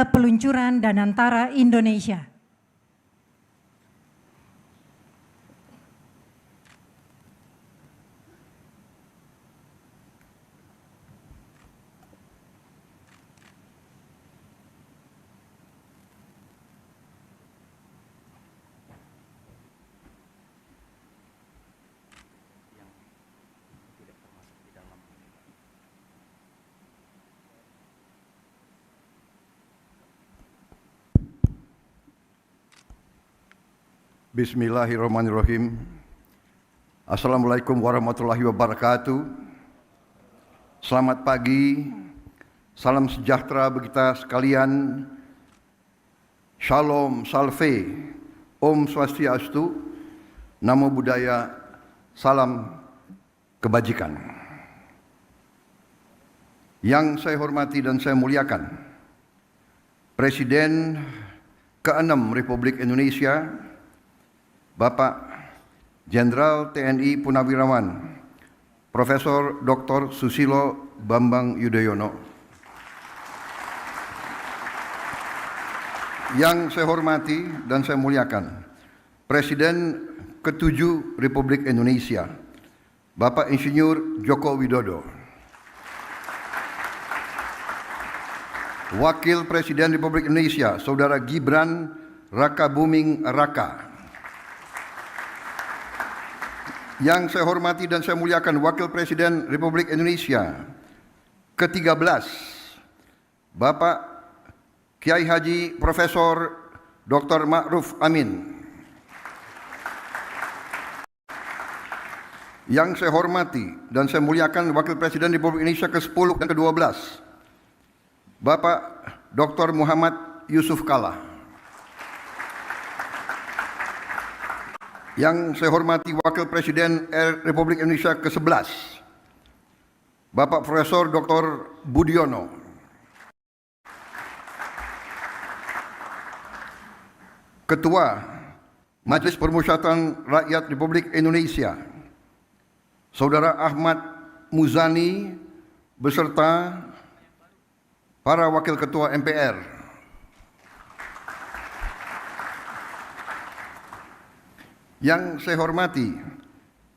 Lembaga Peluncuran Danantara Indonesia. Bismillahirrahmanirrahim. Assalamualaikum warahmatullahi wabarakatuh. Selamat pagi, salam sejahtera bagi kita sekalian. Shalom, salve, Om Swastiastu, Namo Buddhaya, salam kebajikan. Yang saya hormati dan saya muliakan, Presiden ke-6 Republik Indonesia, Bapak Jenderal TNI Purnawirawan Profesor Dr. Susilo Bambang Yudhoyono. Yang saya hormati dan saya muliakan, Presiden ke-7 Republik Indonesia, Bapak Insinyur Joko Widodo. Wakil Presiden Republik Indonesia, Saudara Gibran Rakabuming Raka. Yang saya hormati dan saya muliakan, Wakil Presiden Republik Indonesia ke-13, Bapak Kiai Haji Profesor Dr. Ma'ruf Amin. Yang saya hormati dan saya muliakan, Wakil Presiden Republik Indonesia ke-10 dan ke-12, Bapak Dr. Muhammad Yusuf Kalla. Yang saya hormati, Wakil Presiden Republik Indonesia ke-11, Bapak Profesor Dr. Budiono. Ketua Majelis Permusyawaratan Rakyat Republik Indonesia, Saudara Ahmad Muzani, beserta para Wakil Ketua MPR. Yang saya hormati,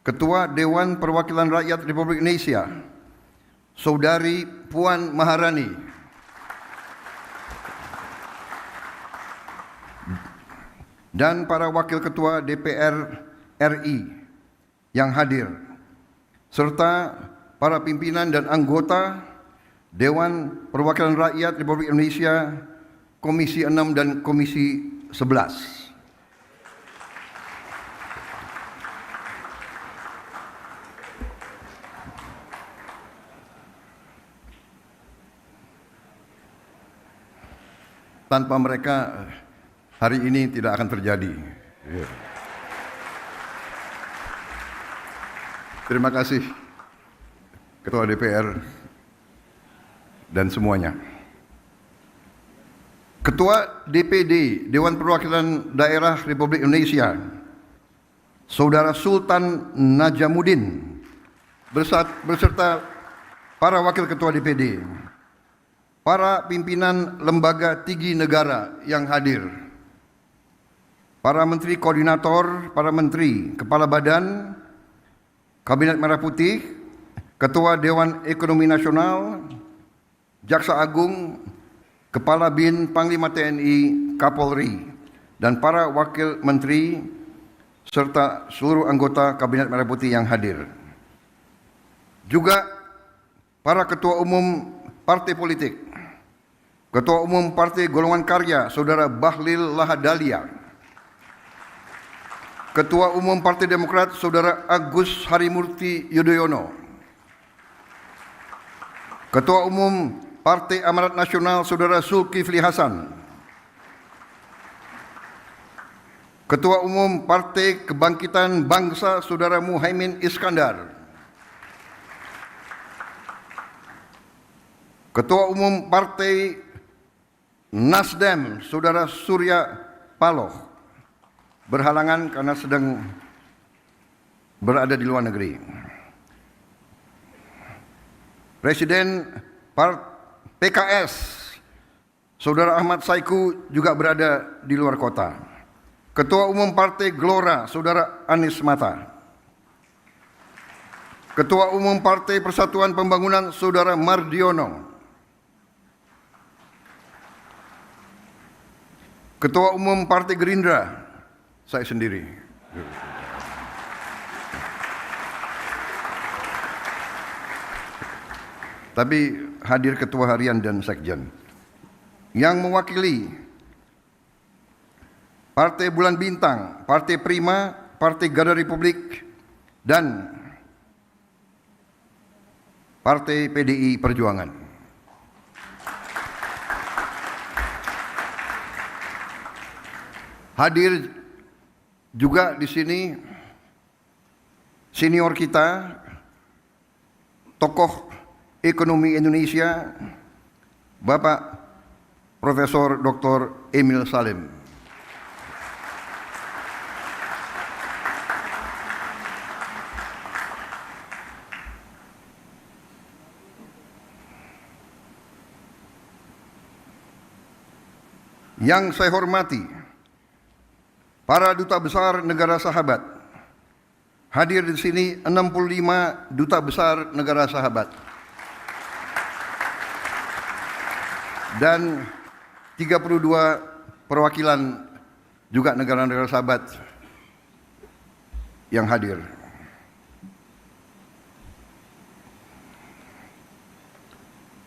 Ketua Dewan Perwakilan Rakyat Republik Indonesia, Saudari Puan Maharani. Dan para Wakil Ketua DPR RI yang hadir, serta para pimpinan dan anggota Dewan Perwakilan Rakyat Republik Indonesia Komisi 6 dan Komisi 11. Tanpa mereka, hari ini tidak akan terjadi. Terima kasih Ketua DPR dan semuanya. Ketua DPD Dewan Perwakilan Daerah Republik Indonesia, Saudara Sultan Najamuddin, beserta para Wakil Ketua DPD, para pimpinan lembaga tinggi negara yang hadir, para menteri koordinator, para menteri, kepala badan, Kabinet Merah Putih, Ketua Dewan Ekonomi Nasional, Jaksa Agung, Kepala BIN, Panglima TNI, Kapolri, dan para wakil menteri, serta seluruh anggota Kabinet Merah Putih yang hadir. Juga para ketua umum partai politik, Ketua Umum Partai Golongan Karya, Saudara Bahlil Lahadalia. Ketua Umum Partai Demokrat, Saudara Agus Harimurti Yudhoyono. Ketua Umum Partai Amanat Nasional, Saudara Zulkifli Hasan. Ketua Umum Partai Kebangkitan Bangsa, Saudara Muhaimin Iskandar. Ketua Umum Partai Nasdem, Saudara Surya Paloh, berhalangan karena sedang berada di luar negeri. Presiden PKS, Saudara Ahmad Saiku juga berada di luar kota. Ketua Umum Partai Gelora, Saudara Anies Mata. Ketua Umum Partai Persatuan Pembangunan, Saudara Mardiono. Ketua Umum Partai Gerindra, saya sendiri. Tapi hadir Ketua Harian dan Sekjen. Yang mewakili Partai Bulan Bintang, Partai Prima, Partai Garda Republik, dan Partai PDI Perjuangan. Hadir juga di sini senior kita, tokoh ekonomi Indonesia, Bapak Profesor Dr. Emil Salim. Yang saya hormati, para duta besar negara sahabat. Hadir di sini 65 duta besar negara sahabat. Dan 32 perwakilan juga negara-negara sahabat yang hadir.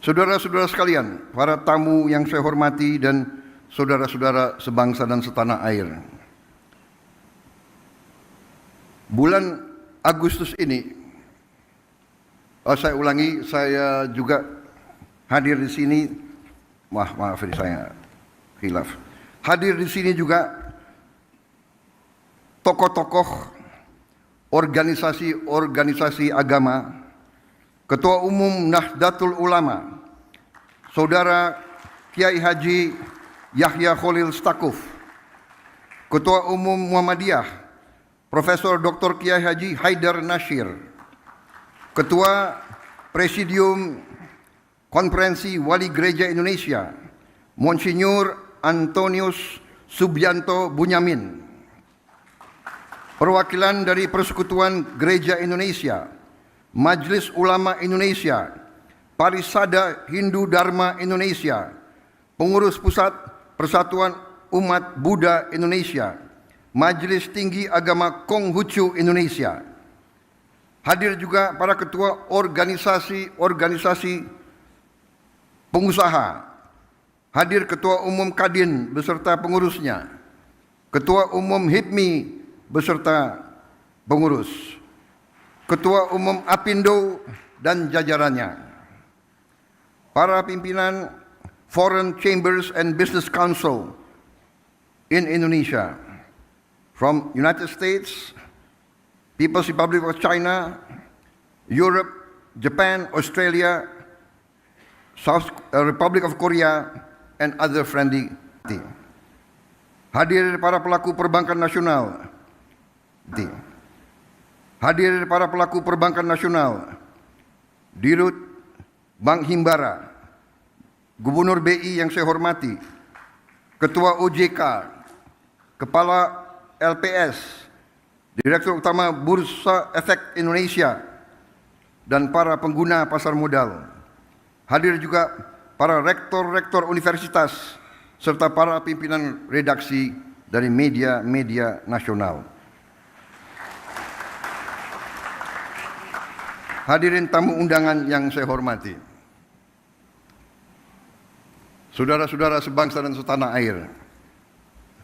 Saudara-saudara sekalian, para tamu yang saya hormati dan saudara-saudara sebangsa dan setanah air. Bulan Agustus ini, saya ulangi, saya juga hadir di sini. Maaf ini saya khilaf. Hadir di sini juga tokoh-tokoh organisasi agama, Ketua Umum Nahdlatul Ulama, Saudara Kiai Haji Yahya Khalil Stakuf, Ketua Umum Muhammadiyah, Profesor Dr. Kiai Haji Haidar Nasir, Ketua Presidium Konferensi Wali Gereja Indonesia, Monsinyur Antonius Subianto Bunyamin, perwakilan dari Persekutuan Gereja Indonesia, Majelis Ulama Indonesia, Parisada Hindu Dharma Indonesia, Pengurus Pusat Persatuan Umat Buddha Indonesia, Majelis Tinggi Agama Konghucu Indonesia. Hadir juga para ketua organisasi pengusaha. Hadir Ketua Umum Kadin beserta pengurusnya, Ketua Umum HIPMI beserta pengurus, Ketua Umum Apindo dan jajarannya, para pimpinan Foreign Chambers and Business Council in Indonesia, from United States, People's Republic of China, Europe, Japan, Australia, Republic of Korea, and other friendly. Hadir para pelaku perbankan nasional. Hadir para pelaku perbankan nasional, Dirut Bank Himbara, Gubernur BI yang saya hormati, Ketua OJK, Kepala LPS, Direktur Utama Bursa Efek Indonesia, dan para pengguna pasar modal. Hadir juga para rektor-rektor universitas serta para pimpinan redaksi dari media-media nasional. Hadirin tamu undangan yang saya hormati, saudara-saudara sebangsa dan setanah air.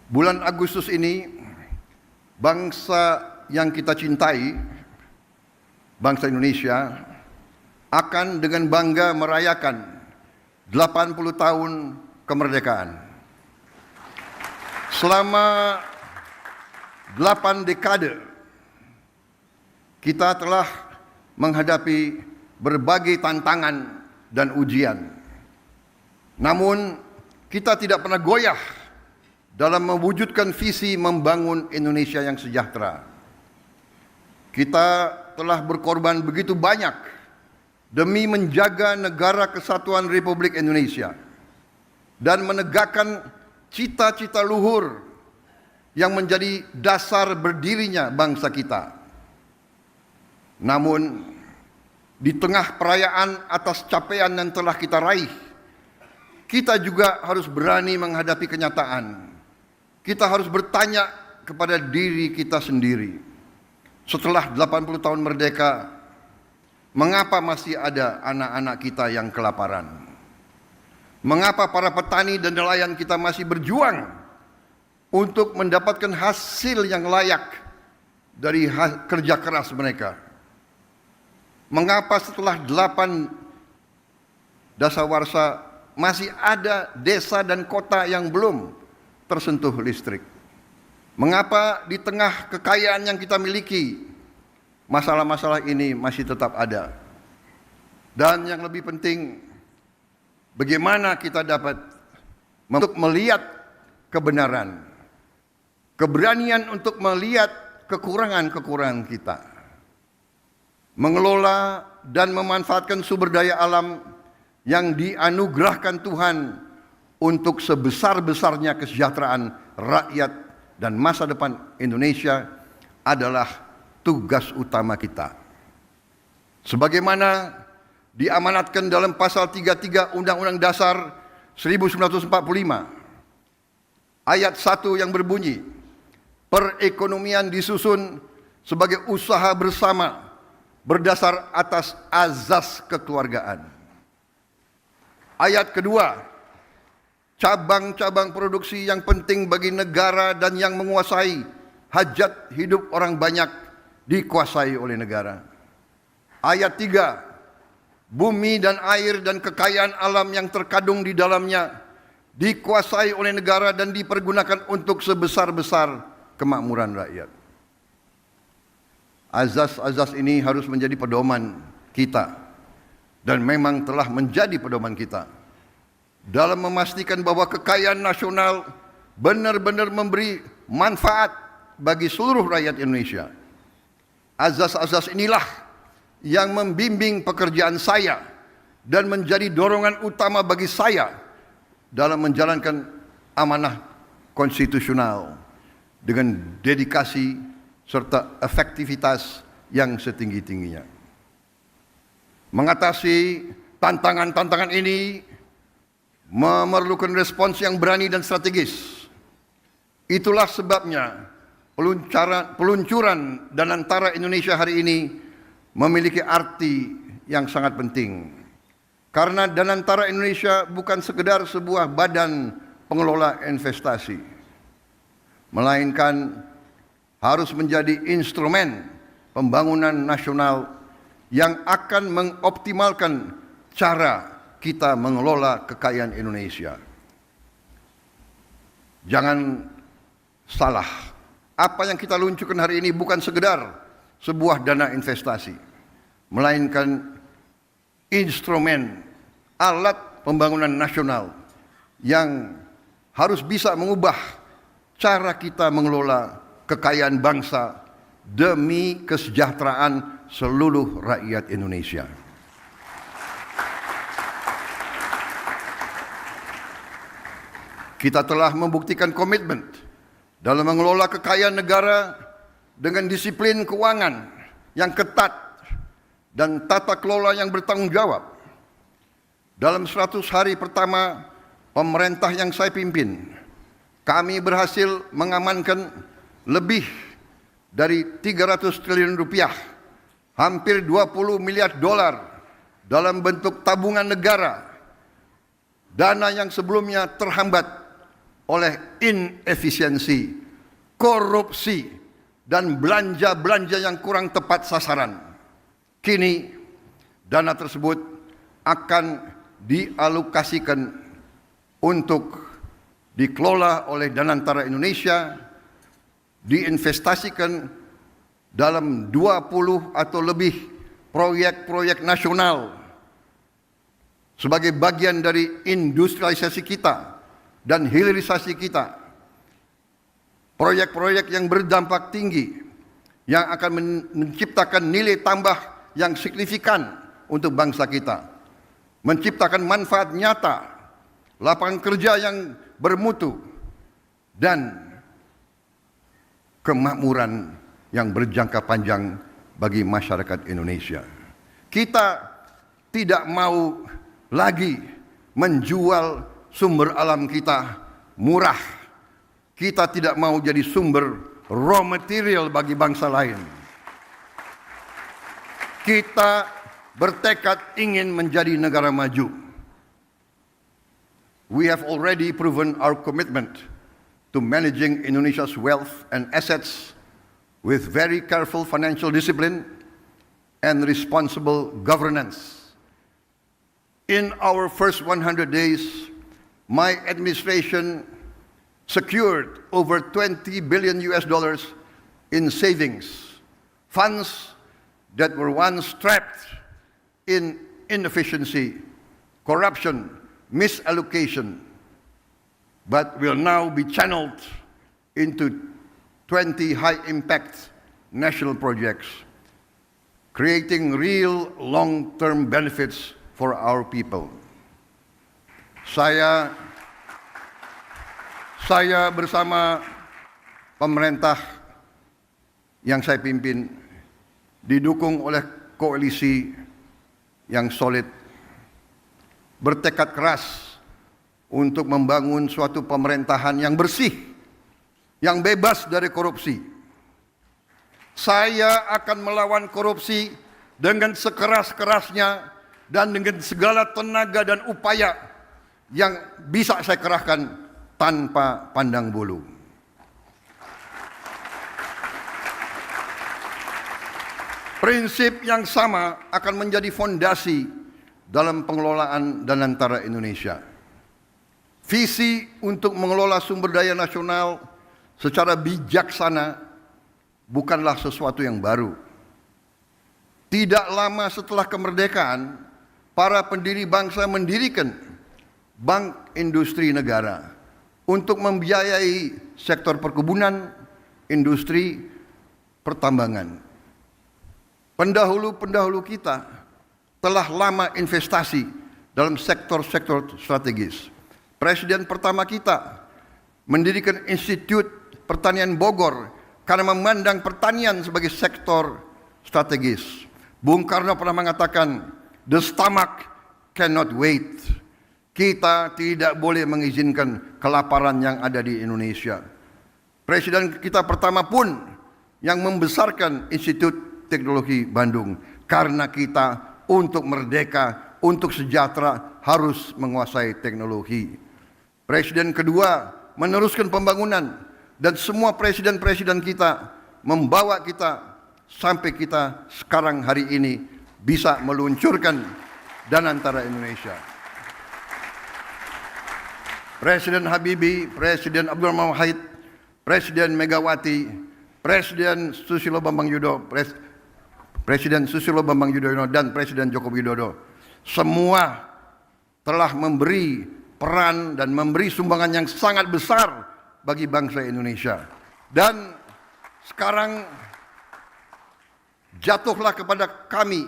Bulan Agustus ini, bangsa yang kita cintai, bangsa Indonesia, akan dengan bangga merayakan 80 tahun kemerdekaan. Selama 8 dekade, kita telah menghadapi berbagai tantangan dan ujian. Namun, kita tidak pernah goyah dalam mewujudkan visi membangun Indonesia yang sejahtera. Kita telah berkorban begitu banyak demi menjaga negara kesatuan Republik Indonesia. dan menegakkan cita-cita luhur yang menjadi dasar berdirinya bangsa kita. Namun, di tengah perayaan atas capaian yang telah kita raih, kita juga harus berani menghadapi kenyataan. Kita harus bertanya kepada diri kita sendiri. Setelah 80 tahun merdeka, mengapa masih ada anak-anak kita yang kelaparan? Mengapa para petani dan nelayan kita masih berjuang untuk mendapatkan hasil yang layak dari kerja keras mereka? Mengapa setelah 8 dasawarsa masih ada desa dan kota yang belum tersentuh listrik? Mengapa di tengah kekayaan yang kita miliki, masalah-masalah ini masih tetap ada? Dan yang lebih penting, bagaimana kita dapat untuk melihat kebenaran, keberanian untuk melihat kekurangan-kekurangan kita, mengelola dan memanfaatkan sumber daya alam yang dianugerahkan Tuhan untuk sebesar-besarnya kesejahteraan rakyat dan masa depan Indonesia adalah tugas utama kita. Sebagaimana diamanatkan dalam pasal 33 Undang-Undang Dasar 1945 ayat 1 yang berbunyi, perekonomian disusun sebagai usaha bersama berdasar atas azas kekeluargaan. Ayat kedua, cabang-cabang produksi yang penting bagi negara dan yang menguasai hajat hidup orang banyak dikuasai oleh negara. Ayat 3, bumi dan air dan kekayaan alam yang terkandung di dalamnya dikuasai oleh negara dan dipergunakan untuk sebesar-besar kemakmuran rakyat. Azas-azas ini harus menjadi pedoman kita dan memang telah menjadi pedoman kita dalam memastikan bahwa kekayaan nasional benar-benar memberi manfaat bagi seluruh rakyat Indonesia. Azas-azas inilah yang membimbing pekerjaan saya dan menjadi dorongan utama bagi saya dalam menjalankan amanah konstitusional dengan dedikasi serta efektivitas yang setinggi-tingginya. Mengatasi tantangan-tantangan ini memerlukan respons yang berani dan strategis. Itulah sebabnya peluncuran Danantara Indonesia hari ini memiliki arti yang sangat penting. Karena Danantara Indonesia bukan sekedar sebuah badan pengelola investasi, melainkan harus menjadi instrumen pembangunan nasional yang akan mengoptimalkan cara kita mengelola kekayaan Indonesia. Jangan salah, apa yang kita luncurkan hari ini bukan sekedar sebuah dana investasi, melainkan instrumen alat pembangunan nasional yang harus bisa mengubah cara kita mengelola kekayaan bangsa demi kesejahteraan seluruh rakyat Indonesia. Kita telah membuktikan komitmen dalam mengelola kekayaan negara dengan disiplin keuangan yang ketat dan tata kelola yang bertanggung jawab. Dalam 100 hari pertama pemerintah yang saya pimpin, kami berhasil mengamankan lebih dari 300 triliun rupiah, hampir 20 miliar dolar dalam bentuk tabungan negara, dana yang sebelumnya terhambat oleh inefisiensi, korupsi, dan belanja-belanja yang kurang tepat sasaran. Kini dana tersebut akan dialokasikan untuk dikelola oleh Danantara Indonesia, diinvestasikan dalam 20 atau lebih proyek-proyek nasional sebagai bagian dari industrialisasi kita dan hilirisasi kita. Proyek-proyek yang berdampak tinggi yang akan menciptakan nilai tambah yang signifikan untuk bangsa kita, menciptakan manfaat nyata lapangan kerja yang bermutu, dan kemakmuran yang berjangka panjang bagi masyarakat Indonesia. Kita tidak mau lagi menjual sumber alam kita murah. Kita tidak mau jadi sumber raw material bagi bangsa lain. Kita bertekad ingin menjadi negara maju. We have already proven our commitment to managing Indonesia's wealth and assets with very careful financial discipline and responsible governance. In our first 100 days, my administration secured over $20 billion in savings, funds that were once trapped in inefficiency, corruption, misallocation, but will now be channeled into 20 high-impact national projects, creating real long-term benefits for our people. Saya bersama pemerintah yang saya pimpin didukung oleh koalisi yang solid, bertekad keras untuk membangun suatu pemerintahan yang bersih, yang bebas dari korupsi. Saya akan melawan korupsi dengan sekeras-kerasnya dan dengan segala tenaga dan upaya yang bisa saya kerahkan tanpa pandang bulu. Prinsip yang sama akan menjadi fondasi dalam pengelolaan Danantara Indonesia. Visi untuk mengelola sumber daya nasional secara bijaksana bukanlah sesuatu yang baru. Tidak lama setelah kemerdekaan, para pendiri bangsa mendirikan Bank Industri Negara untuk membiayai sektor perkebunan, industri, pertambangan. Pendahulu-pendahulu kita telah lama investasi dalam sektor-sektor strategis. Presiden pertama kita mendirikan Institut Pertanian Bogor karena memandang pertanian sebagai sektor strategis. Bung Karno pernah mengatakan, "The stomach cannot wait." Kita tidak boleh mengizinkan kelaparan yang ada di Indonesia. Presiden kita pertama pun yang membesarkan Institut Teknologi Bandung karena kita untuk merdeka, untuk sejahtera harus menguasai teknologi. Presiden kedua meneruskan pembangunan dan semua presiden-presiden kita membawa kita sampai kita sekarang hari ini bisa meluncurkan Danantara Indonesia. Presiden Habibie, Presiden Abdurrahman Wahid, Presiden Megawati, Presiden Susilo Bambang Yudhoyono, Presiden Susilo Bambang Yudhoyono dan Presiden Joko Widodo semua telah memberi peran dan memberi sumbangan yang sangat besar bagi bangsa Indonesia. Dan sekarang jatuhlah kepada kami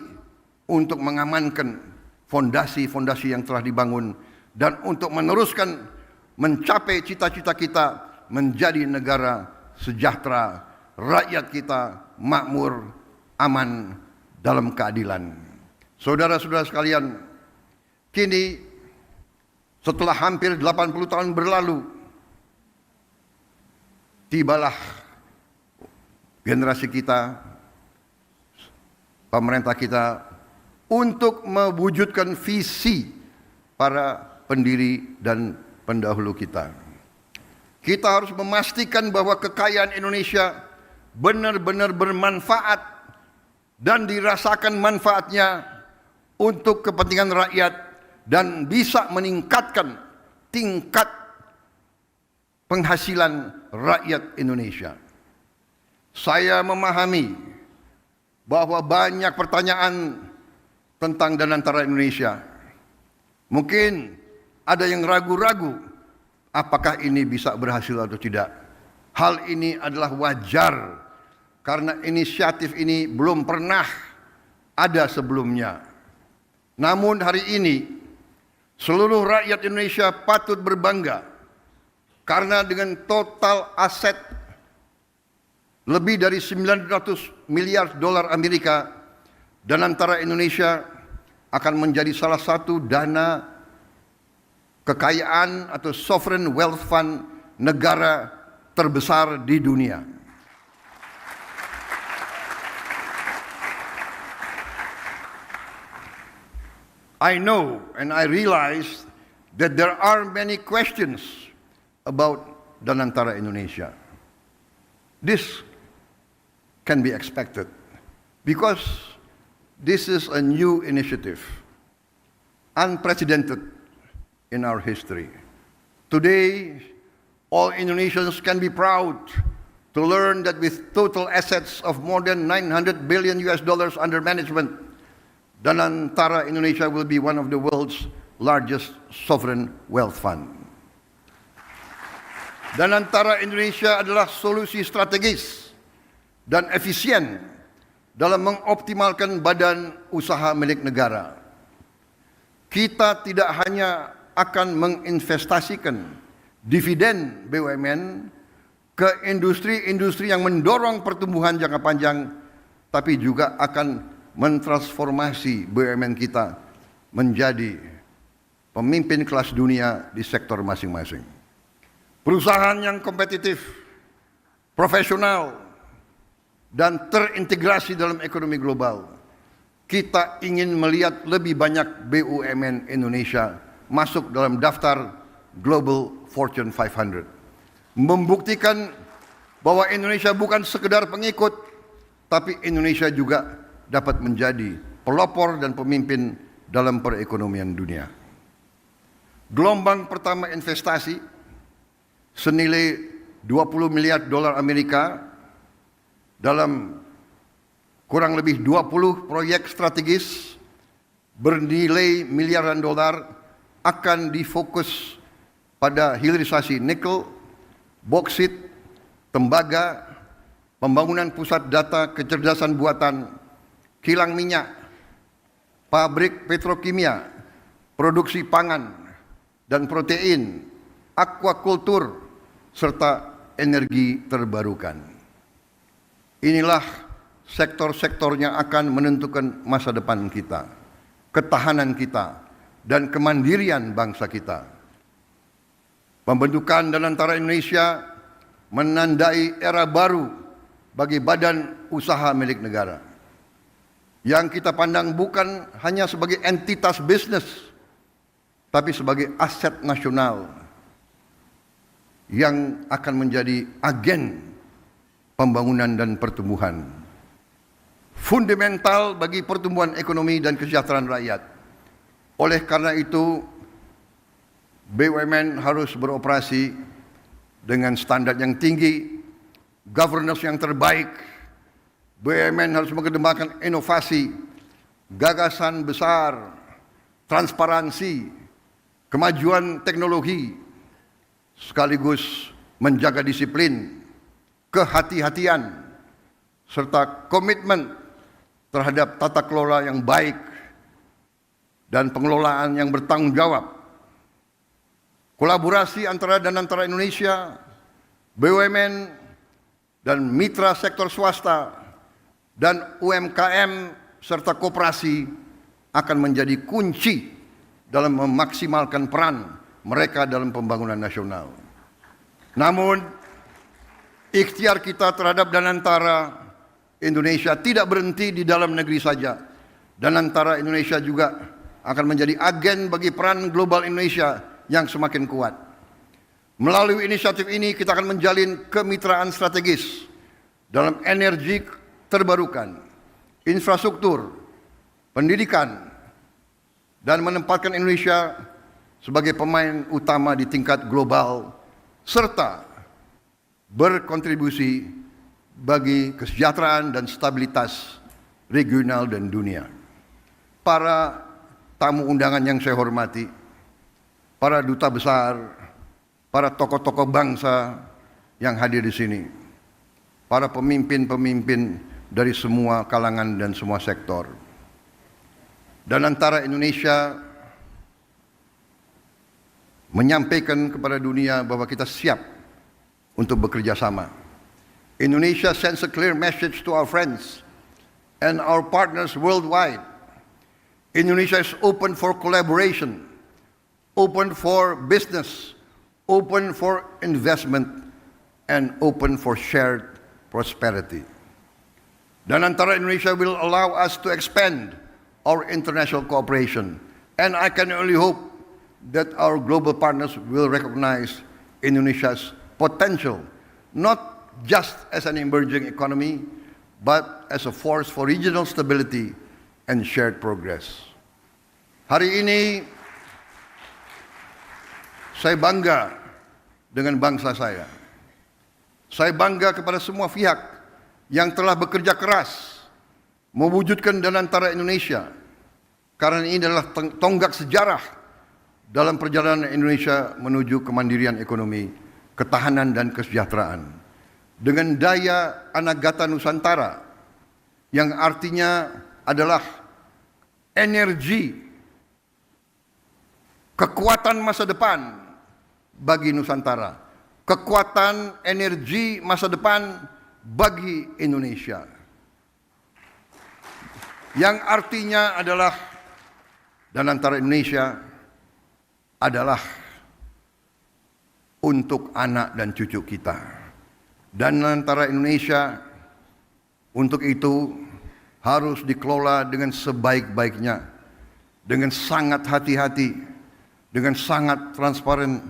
untuk mengamankan fondasi-fondasi yang telah dibangun dan untuk meneruskan mencapai cita-cita kita menjadi negara sejahtera, rakyat kita makmur, aman dalam keadilan. Saudara-saudara sekalian, kini setelah hampir 80 tahun berlalu, tibalah generasi kita, pemerintah kita untuk mewujudkan visi para pendiri dan pendahulu kita. Kita harus memastikan bahwa kekayaan Indonesia benar-benar bermanfaat dan dirasakan manfaatnya untuk kepentingan rakyat dan bisa meningkatkan tingkat penghasilan rakyat Indonesia. Saya memahami bahwa banyak pertanyaan tentang Danantara Indonesia. Mungkin ada yang ragu-ragu apakah ini bisa berhasil atau tidak. Hal ini adalah wajar karena inisiatif ini belum pernah ada sebelumnya. Namun hari ini Seluruh rakyat Indonesia patut berbangga karena dengan total aset lebih dari 900 miliar dolar Amerika, Danantara Indonesia akan menjadi salah satu dana kekayaan atau sovereign wealth fund negara terbesar di dunia. I know and I realize that there are many questions about Danantara Indonesia. This can be expected because this is a new initiative, unprecedented in our history. Today, all Indonesians can be proud to learn that with total assets of more than 900 billion US dollars under management, Danantara Indonesia will be one of the world's largest sovereign wealth fund. Danantara Indonesia adalah solusi strategis dan efisien dalam mengoptimalkan badan usaha milik negara. Kita tidak hanya akan menginvestasikan dividen BUMN ke industri-industri yang mendorong pertumbuhan jangka panjang, tapi juga akan mentransformasi BUMN kita menjadi pemimpin kelas dunia di sektor masing-masing. Perusahaan yang kompetitif, profesional, dan terintegrasi dalam ekonomi global. Kita ingin melihat lebih banyak BUMN Indonesia masuk dalam daftar Global Fortune 500. Membuktikan bahwa Indonesia bukan sekedar pengikut, tapi Indonesia juga dapat menjadi pelopor dan pemimpin dalam perekonomian dunia. Gelombang pertama investasi senilai 20 miliar dolar Amerika dalam kurang lebih 20 proyek strategis bernilai miliaran dolar akan difokus pada hilirisasi nikel, boksit, tembaga, pembangunan pusat data kecerdasan buatan, kilang minyak, pabrik petrokimia, produksi pangan dan protein, aquakultur, serta energi terbarukan. Inilah sektor-sektor yang akan menentukan masa depan kita, ketahanan kita, dan kemandirian bangsa kita. Pembentukan Danantara Indonesia menandai era baru bagi badan usaha milik negara, yang kita pandang bukan hanya sebagai entitas bisnis, tapi sebagai aset nasional yang akan menjadi agen pembangunan dan pertumbuhan. Fundamental bagi pertumbuhan ekonomi dan kesejahteraan rakyat. Oleh karena itu, BUMN harus beroperasi dengan standar yang tinggi, governance yang terbaik. BUMN harus mengedepankan inovasi, gagasan besar, transparansi, kemajuan teknologi, sekaligus menjaga disiplin, kehati-hatian, serta komitmen terhadap tata kelola yang baik dan pengelolaan yang bertanggung jawab. Kolaborasi antara Danantara Indonesia, BUMN, dan mitra sektor swasta, dan UMKM serta koperasi akan menjadi kunci dalam memaksimalkan peran mereka dalam pembangunan nasional. Namun, ikhtiar kita terhadap Danantara Indonesia tidak berhenti di dalam negeri saja. Danantara Indonesia juga akan menjadi agen bagi peran global Indonesia yang semakin kuat. Melalui inisiatif ini kita akan menjalin kemitraan strategis dalam energi terbarukan, infrastruktur, pendidikan, dan menempatkan Indonesia sebagai pemain utama di tingkat global, serta berkontribusi bagi kesejahteraan dan stabilitas regional dan dunia. Para tamu undangan yang saya hormati, para duta besar, para tokoh-tokoh bangsa yang hadir di sini, para pemimpin-pemimpin dari semua kalangan dan semua sektor. Danantara Indonesia menyampaikan kepada dunia bahwa kita siap untuk bekerja sama. Indonesia sends a clear message to our friends and our partners worldwide. Indonesia is open for collaboration, open for business, open for investment, and open for shared prosperity. Danantara Indonesia will allow us to expand our international cooperation, and I can only hope that our global partners will recognize Indonesia's potential, not just as an emerging economy, but as a force for regional stability and shared progress. Hari ini saya bangga dengan bangsa saya. Saya bangga kepada semua pihak yang telah bekerja keras mewujudkan Danantara Indonesia, karena ini adalah tonggak sejarah dalam perjalanan Indonesia menuju kemandirian ekonomi, ketahanan dan kesejahteraan. Dengan daya Anagata Nusantara yang artinya adalah energi, kekuatan masa depan bagi Nusantara, kekuatan energi masa depan bagi Indonesia, yang artinya adalah Danantara Indonesia adalah untuk anak dan cucu kita. Danantara Indonesia untuk itu harus dikelola dengan sebaik-baiknya, dengan sangat hati-hati, dengan sangat transparan,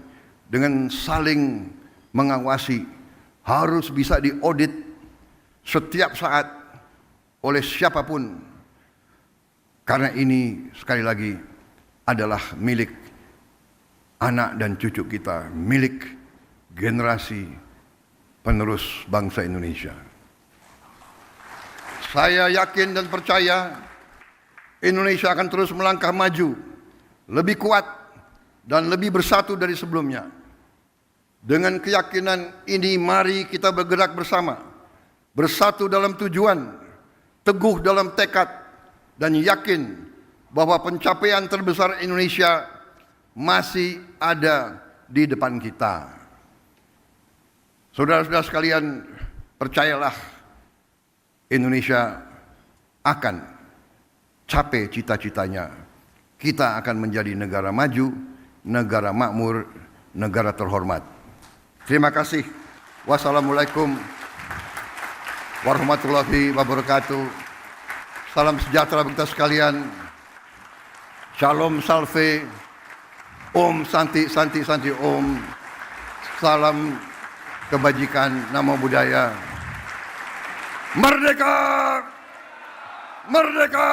dengan saling mengawasi, harus bisa diaudit setiap saat oleh siapapun, karena ini sekali lagi adalah milik anak dan cucu kita, milik generasi penerus bangsa Indonesia. Saya yakin dan percaya Indonesia akan terus melangkah maju, lebih kuat dan lebih bersatu dari sebelumnya. Dengan keyakinan ini, mari kita bergerak bersama, bersatu dalam tujuan, teguh dalam tekad, dan yakin bahwa pencapaian terbesar Indonesia masih ada di depan kita. Saudara-saudara sekalian, percayalah, Indonesia akan capai cita-citanya. Kita akan menjadi negara maju, negara makmur, negara terhormat. Terima kasih. Wassalamualaikum warahmatullahi wabarakatuh. Salam sejahtera bagi kita sekalian. Shalom salve. Om Santi Santi Santi Om. Salam kebajikan, namo buddhaya. Merdeka! Merdeka!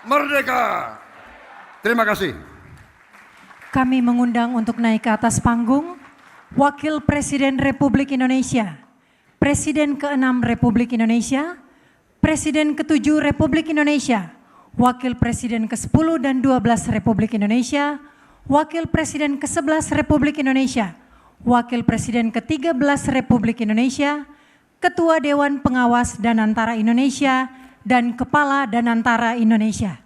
Merdeka! Terima kasih. Kami mengundang untuk naik ke atas panggung Wakil Presiden Republik Indonesia, Presiden ke-6 Republik Indonesia, Presiden ke-7 Republik Indonesia, Wakil Presiden ke-10 dan 12 Republik Indonesia, Wakil Presiden ke-11 Republik Indonesia, Wakil Presiden ke-13 Republik Indonesia, Ketua Dewan Pengawas Danantara Indonesia, dan Kepala Danantara Indonesia.